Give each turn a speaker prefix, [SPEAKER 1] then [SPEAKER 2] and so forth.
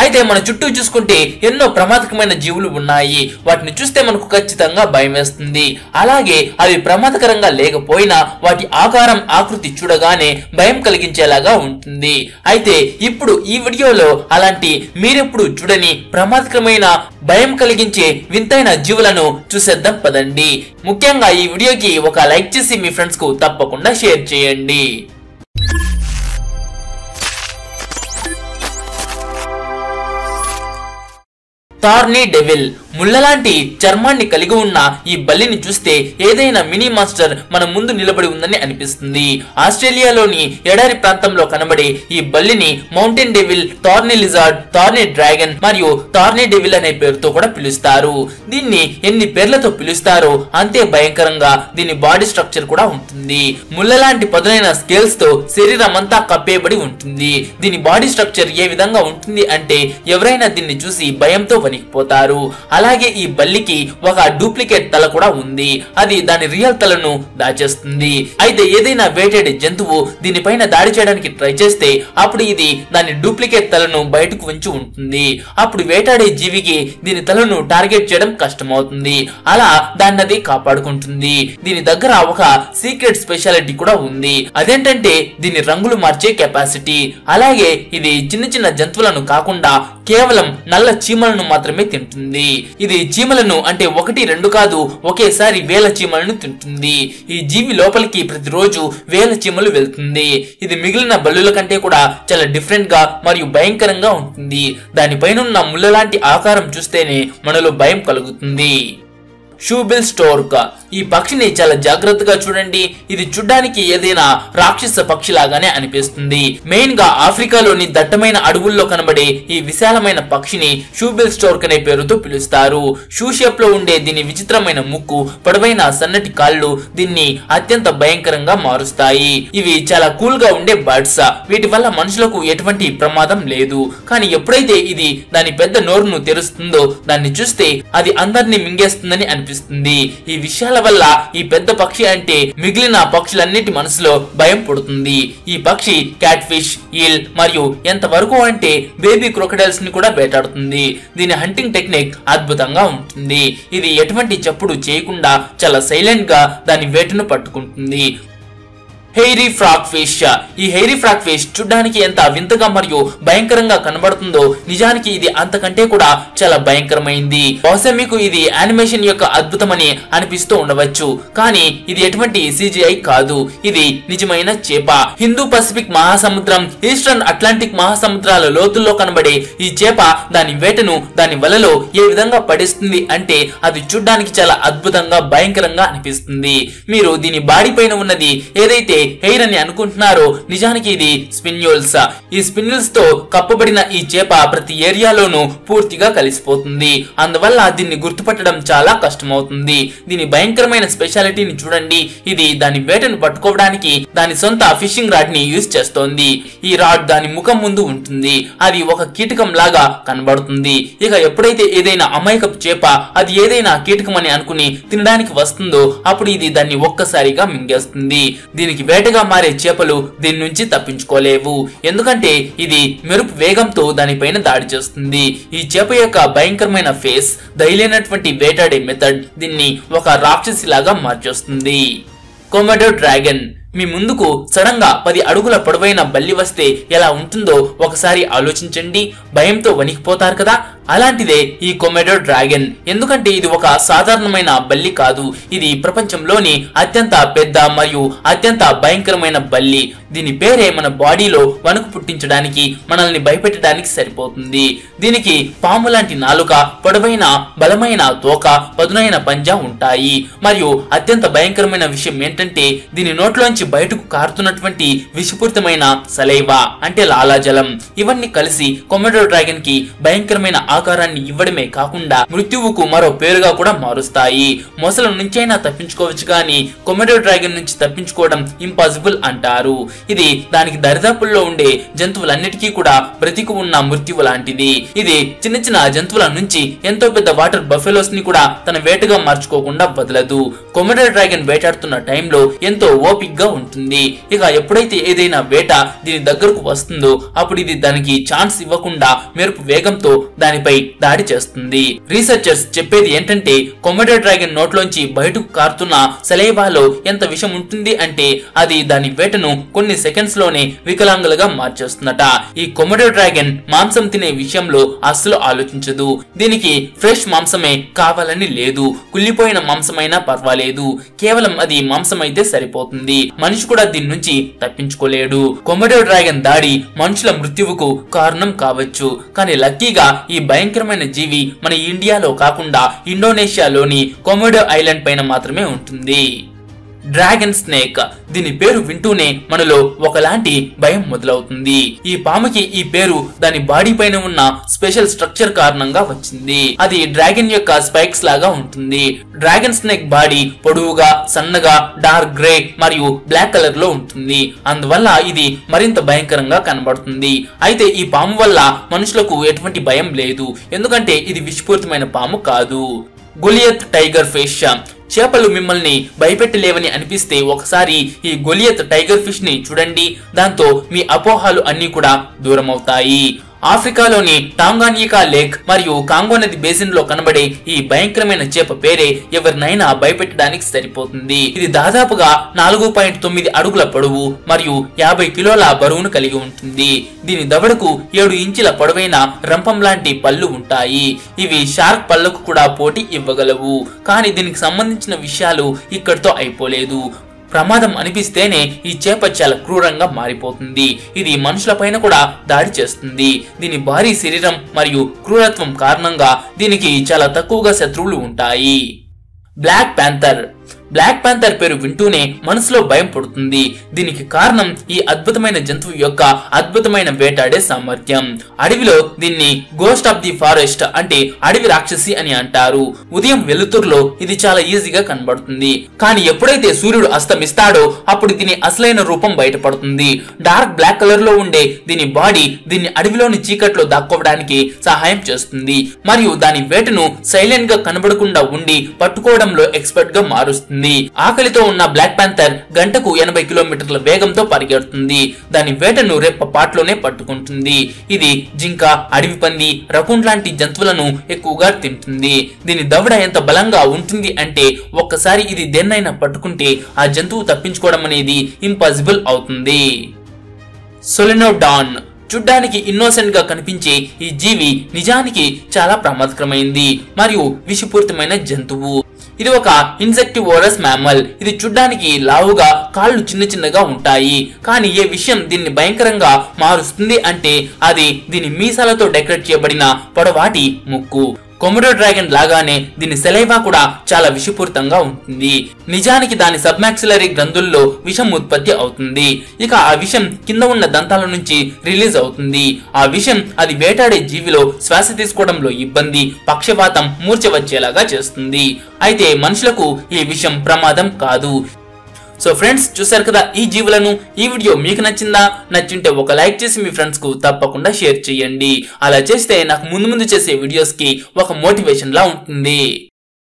[SPEAKER 1] అయితే మన చుట్టూ చూసుకుంటే ఎన్నో ప్రమాదకరమైన జీవులు ఉన్నాయి. వాటిని చూస్తే మనకు ఖచ్చితంగా భయం వేస్తుంది. అలాగే అవి ప్రమాదకరంగా లేకపోయినా వాటి ఆకారం ఆకృతి చూడగానే భయం కలిగించేలాగా ఉంటుంది. అయితే ఇప్పుడు ఈ వీడియోలో అలాంటి మీరెప్పుడు చూడని ప్రమాదకరమైన భయం కలిగించే వింతైన జీవులను చూసేద్దాం పదండి. ముఖ్యంగా ఈ వీడియోకి ఒక లైక్ చేసి మీ ఫ్రెండ్స్ కు తప్పకుండా షేర్ చేయండి. థార్నీ డెవిల్ ముళ్ళలాంటి చర్మాన్ని కలిగి ఉన్న ఈ బల్లిని చూస్తే ఏదైనా మినీ మాస్టర్ మన ముందు నిలబడి ఉందని అనిపిస్తుంది. ఆస్ట్రేలియాలోని ఎడారి ప్రాంతంలో కనబడే ఈ బల్లిని mountain devil, thorny lizard, thorny dragon మరియు థార్నీ డెవిల్ అనే పేరుతో కూడా పిలుస్తారు. దీన్ని ఎన్ని పేర్లతో పిలుస్తారో అంతే భయంకరంగా దీని బాడీ స్ట్రక్చర్ కూడా ఉంటుంది. ముళ్ళలాంటి పదునైన స్కేల్స్ తో శరీరం అంతా కప్పేయబడి ఉంటుంది. దీని బాడీ స్ట్రక్చర్ ఏ విధంగా ఉంటుంది అంటే ఎవరైనా దీన్ని చూసి భయంతో వణికిపోతారు. అలాగే ఈ బల్లికి ఒక డూప్లికేట్ తల కూడా ఉంది. అది దాని రియల్ తలను దాచేస్తుంది. అయితే ఏదైనా వేటాడే జంతువు దీనిపైన దాడి చేయడానికి ట్రై చేస్తే అప్పుడు ఇది దాని డూప్లికేట్ తలను బయటకు ఉంచి ఉంటుంది. అప్పుడు వేటాడే జీవికి దీని తలను టార్గెట్ చేయడం కష్టమవుతుంది. అలా దాన్ని అది కాపాడుకుంటుంది. దీని దగ్గర ఒక సీక్రెట్ స్పెషాలిటీ కూడా ఉంది. అదేంటంటే దీని రంగులు మార్చే కెపాసిటీ. అలాగే ఇది చిన్న చిన్న జంతువులను కాకుండా కేవలం నల్ల చీమలను మాత్రమే తింటుంది. ఇది చీమలను అంటే 1, 2 కాదు, ఒకేసారి 1000 చీమలను తింటుంది. ఈ జీవి లోపలికి ప్రతిరోజు 1000 చీమలు వెళ్తుంది. ఇది మిగిలిన బల్లుల కంటే కూడా చాలా డిఫరెంట్ గా మరియు భయంకరంగా ఉంటుంది. దానిపైన ఉన్న ముళ్ళ లాంటి ఆకారం చూస్తేనే మనలో భయం కలుగుతుంది. షూబిల్ స్టోర్క్ ఈ పక్షిని చాలా జాగ్రత్తగా చూడండి. ఇది చూడ్డానికి ఏదైనా రాక్షస పక్షి లాగానే అనిపిస్తుంది. మెయిన్ గా ఆఫ్రికాలోని దట్టమైన అడవుల్లో కనబడే ఈ విశాలమైన పక్షిని షూబిల్ స్టోర్క్ అనే పేరుతో పిలుస్తారు. షూ షేప్ లో ఉండే దీని విచిత్రమైన ముక్కు, పొడవైన సన్నటి కాళ్ళు దీన్ని అత్యంత భయంకరంగా మారుస్తాయి. ఇవి చాలా కూల్ గా ఉండే బర్డ్స్. వీటి వల్ల మనుషులకు ఎటువంటి ప్రమాదం లేదు. కానీ ఎప్పుడైతే ఇది దాని పెద్ద నోరును తెరుస్తుందో దాన్ని చూస్తే అది అందరినీ మింగేస్తుందని అనిపిస్తుంది. ఈ విషయాల వల్ల ఈ పెద్ద పక్షి అంటే మిగిలిన పక్షులన్నిటి మనసులో భయం పుడుతుంది. ఈ పక్షి క్యాట్ ఫిష్, ఈల్ మరియు ఎంతవరకు అంటే బేబీ క్రొకడైల్స్ ని కూడా వేటాడుతుంది. దీని హంటింగ్ టెక్నిక్ అద్భుతంగా ఉంటుంది. ఇది ఎటువంటి చప్పుడు చేయకుండా చాలా సైలెంట్ గా దాని వేటను పట్టుకుంటుంది. హెయిరీ ఫ్రాగ్ ఫిష్ ఈ హెయిరీ ఫ్రాగ్ ఫిష్ చూడ్డానికి ఎంత వింతగా మరియు భయంకరంగా కనబడుతుందో నిజానికి ఇది అంతకంటే కూడా చాలా భయంకరమైంది. బహుశా మీకు ఇది యానిమేషన్ యొక్క అద్భుతమని అనిపిస్తూ ఉండవచ్చు, కానీ ఇది ఎటువంటి CGI కాదు. ఇది నిజమైన చేప. హిందూ పసిఫిక్ మహాసముద్రం, ఈస్టర్న్ అట్లాంటిక్ మహాసముద్రాల లోతుల్లో కనబడే ఈ చేప దాని వేటను దాని వలలో ఏ విధంగా పడేస్తుంది అంటే అది చూడ్డానికి చాలా అద్భుతంగా భయంకరంగా అనిపిస్తుంది. మీరు దీని బాడీ పైన ఉన్నది ఏదైతే హెయిర్ అని అనుకుంటున్నారో నిజానికి ఇది స్పిన్యూల్స్. ఈ స్పిన్యూల్స్ తో కప్పబడిన ఈ చేప ప్రతి ఏరియాలోనూ పూర్తిగా కలిసిపోతుంది. అందువల్ల దీన్ని గుర్తుపట్టడం చాలా కష్టమవుతుంది. దీని భయంకరమైన స్పెషాలిటీని చూడండి. ఇది దాని వేటను పట్టుకోవడానికి దాని సొంత ఫిషింగ్ రాడ్ ని యూజ్ చేస్తోంది. ఈ రాడ్ దాని ముఖం ముందు ఉంటుంది. అది ఒక కీటకం లాగా కనబడుతుంది. ఇక ఎప్పుడైతే ఏదైనా అమాయకపు చేప అది ఏదైనా కీటకం అని అనుకుని తినడానికి వస్తుందో అప్పుడు ఇది దాన్ని ఒక్కసారిగా మింగేస్తుంది. దీనికి వేటగా మారే చేపలు దీని నుంచి తప్పించుకోలేవు. ఎందుకంటే ఇది మెరుపు వేగంతో దానిపైన దాడి చేస్తుంది. ఈ చేప యొక్క భయంకరమైన ఫేస్, దయలేనటువంటి వేటాడే మెథడ్ దీన్ని ఒక రాక్షసి లాగా మార్చేస్తుంది. కొమోడో డ్రాగన్ మీ ముందుకు సడన్ గా 10 అడుగుల పొడవైన బల్లి వస్తే ఎలా ఉంటుందో ఒకసారి ఆలోచించండి. భయంతో వణికిపోతారు కదా. అలాంటిదే ఈ కొమోడో డ్రాగన్. ఎందుకంటే ఇది ఒక సాధారణమైన బల్లి కాదు. ఇది ప్రపంచంలోని అత్యంత పెద్ద మరియు అత్యంత భయంకరమైన బల్లి. దీని పేరే మన బాడీలో వణుకు పుట్టించడానికి, మనల్ని భయపెట్టడానికి సరిపోతుంది. దీనికి పాము లాంటి నాలుక, పొడవైన బలమైన తోక, పదునైన పంజా ఉంటాయి. మరియు అత్యంత భయంకరమైన విషయం ఏంటంటే దీని నోట్లోంచి బయటకు కారుతున్నటువంటి విషపూరితమైన సలైవా అంటే లాలాజలం. ఇవన్నీ కలిసి కొమోడో డ్రాగన్ కి భయంకరమైన ఆకారాన్ని ఇవ్వడమే కాకుండా మృత్యువుకు మరో పేరుగా కూడా మారుస్తాయి. మొసల నుంచైనా తప్పించుకోవచ్చు కానీ కొమోడో డ్రాగన్ నుంచి తప్పించుకోవడం ఇంపాసిబుల్ అంటారు. ఇది దానికి దరిదాపుల్లో ఉండే జంతువులన్నిటికీ కూడా బ్రతికి ఉన్న మృత్యువు లాంటిది. ఇది చిన్న చిన్న జంతువుల నుంచి ఎంతో పెద్ద వాటర్ బఫెలోస్ ని కూడా తన వేటగా మార్చుకోకుండా వదలదు. కొమోడో డ్రాగన్ వేటాడుతున్న టైంలో ఎంతో ఓపిక్ గా ఉంటుంది. ఇక ఎప్పుడైతే ఏదైనా వేట దీని దగ్గరకు వస్తుందో అప్పుడు ఇది దానికి ఛాన్స్ ఇవ్వకుండా మెరుపు వేగంతో దానిపై దాడి చేస్తుంది. రీసెర్చర్స్ చెప్పేది ఏంటంటే కొమోడో డ్రాగన్ నోట్లోంచి బయటకు కారుతున్న సలైవాలో ఎంత విషం ఉంటుంది అంటే అది దాని వేటను కొన్ని సెకండ్స్ లోనే వికలాంగులుగా మార్చేస్తుందట. ఈ కొమోడో డ్రాగన్ మాంసం తినే విషయంలో అస్సలు ఆలోచించదు. దీనికి ఫ్రెష్ మాంసమే కావాలని లేదు. కుళ్ళిపోయిన మాంసమైనా పర్వాలేదు, కేవలం అది మాంసం అయితే సరిపోతుంది. మనిషి కూడా దీని నుంచి తప్పించుకోలేడు. కొమోడో డ్రాగన్ దాడి మనుషుల మృత్యువుకు కారణం కావచ్చు, కానీ లక్కీగా ఈ భయంకరమైన జీవి మన ఇండియాలో కాకుండా ఇండోనేషియాలోని కొమోడో ఐలాండ్ పైన మాత్రమే ఉంటుంది. డ్రాగన్ స్నేక్, దీని పేరు వింటూనే మనలో ఒకలాంటి భయం మొదలవుతుంది. ఈ పాముకి ఈ పేరు దాని బాడీ పైన ఉన్న స్పెషల్ స్ట్రక్చర్ కారణంగా వచ్చింది. అది డ్రాగన్ యొక్క స్పైక్స్ లాగా ఉంటుంది. డ్రాగన్ స్నేక్ బాడీ పొడవుగా, సన్నగా, డార్క్ గ్రే మరియు బ్లాక్ కలర్ లో ఉంటుంది. అందువల్ల ఇది మరింత భయంకరంగా కనబడుతుంది. అయితే ఈ పాము వల్ల మనుషులకు ఎటువంటి భయం లేదు, ఎందుకంటే ఇది విషపూరితమైన పాము కాదు. గొలియత్ టైగర్ ఫిష్, చేపలు మిమ్మల్ని భయపెట్టలేవని అనిపిస్తే ఒకసారి ఈ గొలియత్ టైగర్ ఫిష్ ని చూడండి. దాంతో మీ అపోహలు అన్ని కూడా దూరం అవుతాయి. ఆఫ్రికాలోని టాంగానికా లేక్ మరియు కాంగో నది బేసిన్ లో కనబడే ఈ భయంకరమైన చేప పేరే ఎవరినైనా భయపెట్టడానికి సరిపోతుంది. ఇది దాదాపుగా 4.9 అడుగుల పొడవు మరియు 50 కిలోల బరువును కలిగి ఉంటుంది. దీని దవడకు 7 ఇంచుల పొడవైన రంపం లాంటి పళ్ళు ఉంటాయి. ఇవి షార్క్ పళ్ళకు కూడా పోటీ ఇవ్వగలవు. కానీ దీనికి సంబంధించిన విషయాలు ఇక్కడితో అయిపోలేదు. ప్రమాదం అనిపిస్తేనే ఈ చేప చాలా క్రూరంగా మారిపోతుంది. ఇది మనుషులపైన కూడా దాడి చేస్తుంది. దీని భారీ శరీరం మరియు క్రూరత్వం కారణంగా దీనికి చాలా తక్కువగా శత్రువులు ఉంటాయి. బ్లాక్ ప్యాంథర్, బ్లాక్ ప్యాంథర్ పేరు వింటూనే మనసులో భయం పుడుతుంది. దీనికి కారణం ఈ అద్భుతమైన జంతువు యొక్క అద్భుతమైన వేటాడే సామర్థ్యం. అడవిలో దీన్ని గోస్ట్ ఆఫ్ ది ఫారెస్ట్ అంటే అడవి రాక్షసి అని అంటారు. ఉదయం వెలుతురులో ఇది చాలా ఈజీగా కనబడుతుంది, కానీ ఎప్పుడైతే సూర్యుడు అస్తమిస్తాడో అప్పుడు దీని అసలైన రూపం బయటపడుతుంది. డార్క్ బ్లాక్ కలర్ లో ఉండే దీని బాడీ దీన్ని అడవిలోని చీకట్లో దాక్కోవడానికి సహాయం చేస్తుంది మరియు దాని వేటను సైలెంట్ గా కనబడకుండా ఉండి పట్టుకోవడంలో ఎక్స్పర్ట్ గా మారుస్తుంది. ఆకలితో ఉన్న బ్లాక్ ప్యాంథర్ గంటకు 80 కిలోమీటర్ల వేగంతో పరిగెడుతుంది. దాని వేటను రెప్పపాట్లోనే పట్టుకుంటుంది. ఇది జింక, అడవి పంది, రకూన్ లాంటి జంతువులను ఎక్కువగా తింటుంది. దీని దవడ ఎంత బలంగా ఉంటుంది అంటే ఒక్కసారి ఇది దేన్నైనా పట్టుకుంటే ఆ జంతువు తప్పించుకోవడం అనేది ఇంపాసిబుల్ అవుతుంది. సోలినోడాన్, చూడ్డానికి ఇన్నోసెంట్ గా కనిపించే ఈ జీవి నిజానికి చాలా ప్రమాదకరమైంది మరియు విషపూరితమైన జంతువు. ఇది ఒక ఇన్సెక్టివోరస్ మ్యామల్. ఇది చూడ్డానికి లావుగా, కాళ్ళు చిన్న చిన్నగా ఉంటాయి. కానీ ఏ విషయం దీన్ని భయంకరంగా మారుస్తుంది అంటే అది దీని మీసాలతో డెకరేట్ చేయబడిన పొడవాటి ముక్కు. కొమోడో డ్రాగన్ లాగానే దీని సెలైవా కూడా చాలా విషపూరితంగా ఉంటుంది. నిజానికి దాని సబ్మాక్సిలరీ గ్రంథుల్లో విషం ఉత్పత్తి అవుతుంది. ఇక ఆ విషం కింద ఉన్న దంతాల నుంచి రిలీజ్ అవుతుంది. ఆ విషం అది వేటాడే జీవిలో శ్వాస తీసుకోవడంలో ఇబ్బంది, పక్షవాతం, మూర్ఛ వచ్చేలాగా చేస్తుంది. అయితే మనుషులకు ఈ విషం ప్రమాదం కాదు. సో ఫ్రెండ్స్, చూసారు కదా ఈ జీవులను. ఈ వీడియో మీకు నచ్చిందా? నచ్చింటే ఒక లైక్ చేసి మీ ఫ్రెండ్స్ కు తప్పకుండా షేర్ చేయండి. అలా చేస్తే నాకు ముందు చేసే వీడియోస్ కి ఒక మోటివేషన్ లా ఉంటుంది.